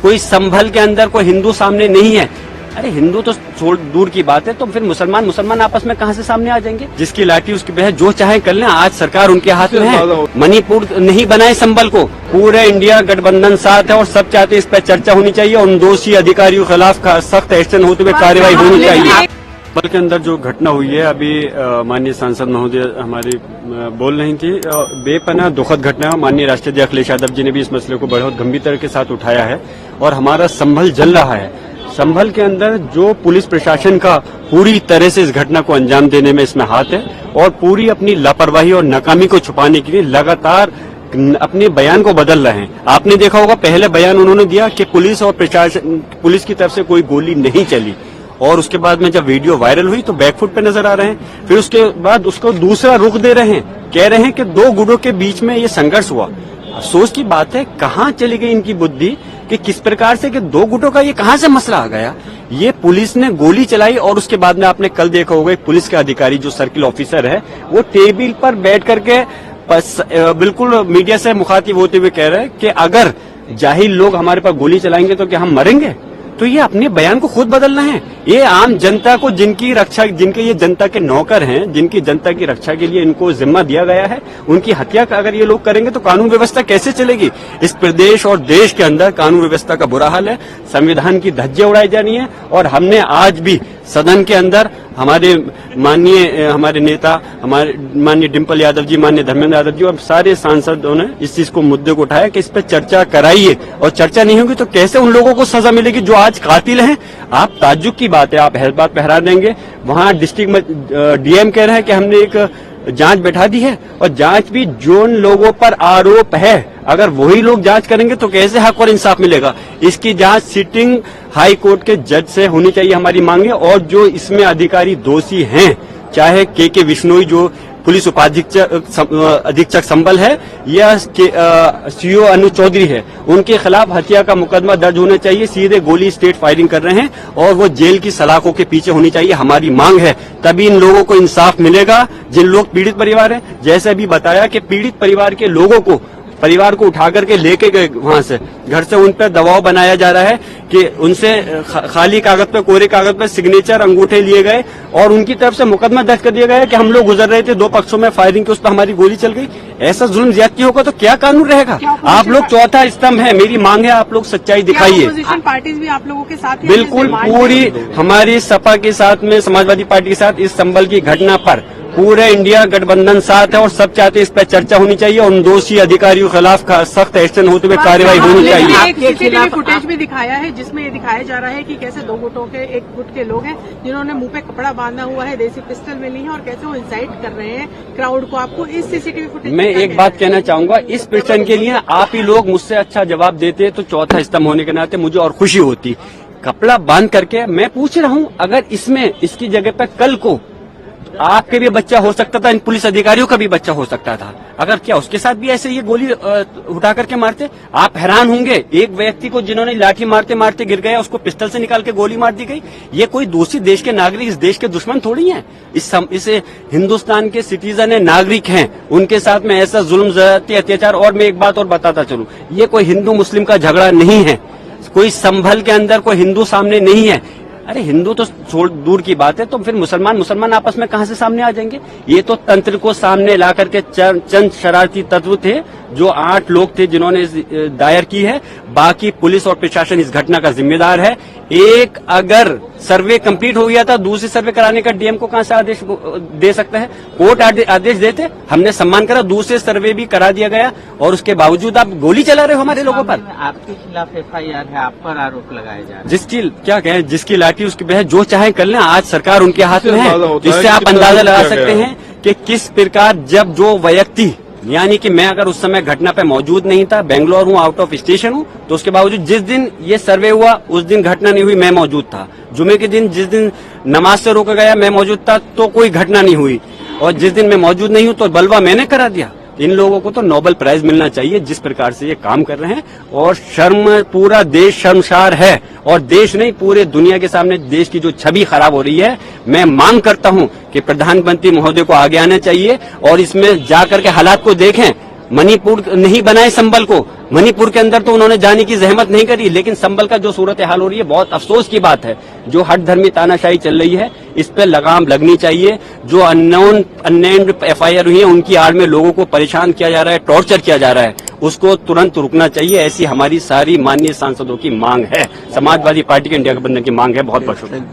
कोई संभल के अंदर कोई हिंदू सामने नहीं है। अरे हिंदू तो दूर की बात है, तो फिर मुसलमान आपस में कहां से सामने आ जाएंगे? जिसकी लाठी उसकी बहस, जो चाहे कर लें। आज सरकार उनके हाथ में है। मणिपुर नहीं बनाए संभल को, पूरे इंडिया गठबंधन साथ है और सब चाहते हैं इस पर चर्चा होनी चाहिए और उन दोषी अधिकारियों के खिलाफ सख्त एक्शन होते हुए कार्रवाई होनी चाहिए। संभल के अंदर जो घटना हुई है, अभी माननीय सांसद महोदय हमारी बोल रही थी, बेपनाह दुखद घटना है। माननीय राष्ट्रीय अखिलेश यादव जी ने भी इस मसले को बहुत गंभीरता के साथ उठाया है और हमारा संभल जल रहा है। संभल के अंदर जो पुलिस प्रशासन का पूरी तरह से इस घटना को अंजाम देने में इसमें हाथ है और पूरी अपनी लापरवाही और नाकामी को छुपाने के लिए लगातार अपने बयान को बदल रहे हैं। आपने देखा होगा, पहले बयान उन्होंने दिया कि पुलिस और प्रशासन, पुलिस की तरफ से कोई गोली नहीं चली, और उसके बाद में जब वीडियो वायरल हुई तो बैकफुट पे नजर आ रहे हैं। फिर उसके बाद उसको दूसरा रुख दे रहे हैं, कह रहे हैं कि दो गुटों के बीच में ये संघर्ष हुआ। अफसोस की बात है, कहां चली गई इनकी बुद्धि कि किस प्रकार से कि दो गुटों का ये कहां से मसला आ गया। ये पुलिस ने गोली चलाई और उसके बाद में आपने कल देखा होगा, पुलिस के अधिकारी जो सर्किल ऑफिसर है वो टेबल पर बैठ करके बिल्कुल मीडिया से मुखातिब होते हुए कह रहे हैं कि अगर जाहिल लोग हमारे पर गोली चलाएंगे तो क्या हम मरेंगे। तो ये अपने बयान को खुद बदलना है। ये आम जनता को, जिनकी रक्षा, जिनके ये जनता के नौकर हैं, जिनकी जनता की रक्षा के लिए इनको जिम्मा दिया गया है, उनकी हत्या अगर ये लोग करेंगे तो कानून व्यवस्था कैसे चलेगी। इस प्रदेश और देश के अंदर कानून व्यवस्था का बुरा हाल है, संविधान की धज्जियां उड़ाई जानी है। और हमने आज भी सदन के अंदर हमारे नेता, हमारे माननीय डिम्पल यादव जी, माननीय धर्मेंद्र यादव जी और सारे सांसदों ने इस चीज को, मुद्दे को उठाया कि इस पर चर्चा कराइए, और चर्चा नहीं होगी तो कैसे उन लोगों को सजा मिलेगी जो आज कातिल हैं। आप ताज्जुब की बात है, आप बात पे हैरान देंगे। वहां डिस्ट्रिक्ट में डीएम कह रहे हैं कि हमने एक जांच बैठा दी है, और जांच भी जिन लोगों पर आरोप है अगर वही लोग जांच करेंगे तो कैसे हक और इंसाफ मिलेगा। इसकी जांच सिटिंग हाई कोर्ट के जज से होनी चाहिए, हमारी मांग है। और जो इसमें अधिकारी दोषी हैं, चाहे के विश्नोई जो पुलिस अधीक्षक संभल है या सीओ अनु चौधरी है, उनके खिलाफ हत्या का मुकदमा दर्ज होना चाहिए। सीधे गोली स्टेट फायरिंग कर रहे हैं और वो जेल की सलाखों के पीछे होनी चाहिए, हमारी मांग है। तभी इन लोगों को इंसाफ मिलेगा जिन लोग पीड़ित परिवार हैं। जैसे अभी बताया कि पीड़ित परिवार के लोगों को, परिवार को उठा करके लेके गए वहां से, घर से उन पर दबाव बनाया जा रहा है कि उनसे खाली कागज पे, कोरे कागज पे सिग्नेचर, अंगूठे लिए गए और उनकी तरफ से मुकदमा दर्ज कर दिया गया कि हम लोग गुजर रहे थे, दो पक्षों में फायरिंग की, उस पर हमारी गोली चल गई। ऐसा जुल्म ज्यादती होगा तो क्या कानून रहेगा। आप लोग चौथा स्तंभ है, मेरी मांग है आप लोग सच्चाई दिखाइए। अपोजिशन पार्टीज भी आप लोगों के साथ हैं? बिल्कुल, पूरी हमारी सपा के साथ में, समाजवादी पार्टी के साथ इस संभल की घटना पर पूरे इंडिया गठबंधन साथ है और सब चाहते हैं इस पर चर्चा होनी चाहिए और उन दोषी अधिकारियों के खिलाफ सख्त एक्शन होते हुए कार्रवाई होनी चाहिए। एक सीसीटीवी फुटेज भी दिखाया है जिसमें ये दिखाया जा रहा है कि कैसे दो गुटों के, एक गुट के लोग हैं जिन्होंने मुंह पे कपड़ा बांधा हुआ है, देसी पिस्टल मिली है और कैसे वो इंसाइट कर रहे हैं क्राउड को। आपको इस सीसीटीवी फुटेज मैं एक बात कहना चाहूंगा, इस प्रश्न के लिए आप ही लोग मुझसे अच्छा जवाब देते तो चौथा स्तंभ होने के नाते मुझे और खुशी होती। कपड़ा बांध करके मैं पूछ रहा हूँ, अगर इसमें इसकी जगह पर कल को आपके भी बच्चा हो सकता था, इन पुलिस अधिकारियों का भी बच्चा हो सकता था, अगर क्या उसके साथ भी ऐसे ये गोली उठा करके मारते। आप हैरान होंगे, एक व्यक्ति को जिन्होंने लाठी मारते मारते गिर गया, उसको पिस्टल से निकाल के गोली मार दी गई। ये कोई दूसरी देश के नागरिक इस देश के दुश्मन थोड़ी हैं। इस हिंदुस्तान के सिटीजन है, नागरिक हैं, उनके साथ में ऐसा जुल्म, ज्यादती, अत्याचार। और मैं एक बात और बताता चलूं, ये कोई हिंदू मुस्लिम का झगड़ा नहीं है, कोई संभल के अंदर कोई हिंदू सामने नहीं है। अरे हिंदू तो दूर की बात है, तो फिर मुसलमान आपस में कहां से सामने आ जाएंगे। ये तो तंत्र को सामने ला करके चंद शरारती तत्व थे, जो 8 लोग थे जिन्होंने दायर की है। बाकी पुलिस और प्रशासन इस घटना का जिम्मेदार है। एक अगर सर्वे कंप्लीट हो गया था, दूसरी सर्वे कराने का डीएम को कहां से आदेश दे सकता है। कोर्ट आदेश देते, हमने सम्मान करा, दूसरे सर्वे भी करा दिया गया और उसके बावजूद आप गोली चला रहे हो हमारे लोगों पर। आपके खिलाफ FIR है, आप पर आरोप लगाए जा रहे हैं। जिसकी क्या कहें, जिसकी लाठी उसकी बहस, जो चाहे कर लें। आज सरकार उनके हाथ में है, जिससे आप अंदाजा लगा सकते हैं कि किस प्रकार जब जो व्यक्ति, यानी कि मैं अगर उस समय घटना पे मौजूद नहीं था, बेंगलोर हूँ, आउट ऑफ स्टेशन हूँ, तो उसके बावजूद जिस दिन ये सर्वे हुआ उस दिन घटना नहीं हुई, मैं मौजूद था। जुमे के दिन जिस दिन नमाज से रोका गया मैं मौजूद था, तो कोई घटना नहीं हुई। और जिस दिन मैं मौजूद नहीं हूँ तो बलवा मैंने करा दिया। इन लोगों को तो नोबेल प्राइज मिलना चाहिए जिस प्रकार से ये काम कर रहे हैं। और शर्म, पूरा देश शर्मसार है, और देश नहीं पूरे दुनिया के सामने देश की जो छवि खराब हो रही है। मैं मांग करता हूं कि प्रधानमंत्री महोदय को आगे आना चाहिए और इसमें जाकर के हालात को देखें। मणिपुर नहीं बनाए संबल को, मणिपुर के अंदर तो उन्होंने जाने की जहमत नहीं करी, लेकिन संबल का जो सूरत हाल हो रही है बहुत अफसोस की बात है। जो हट धर्मी तानाशाही चल रही है इस पे लगाम लगनी चाहिए। जो अननेम्ड FIR हुई है उनकी आड़ में लोगों को परेशान किया जा रहा है, टॉर्चर किया जा रहा है, उसको तुरंत रुकना चाहिए। ऐसी हमारी सारी माननीय सांसदों की मांग है, समाजवादी पार्टी के इंडिया गठबंधन की मांग है। बहुत बहुत शुक्रिया।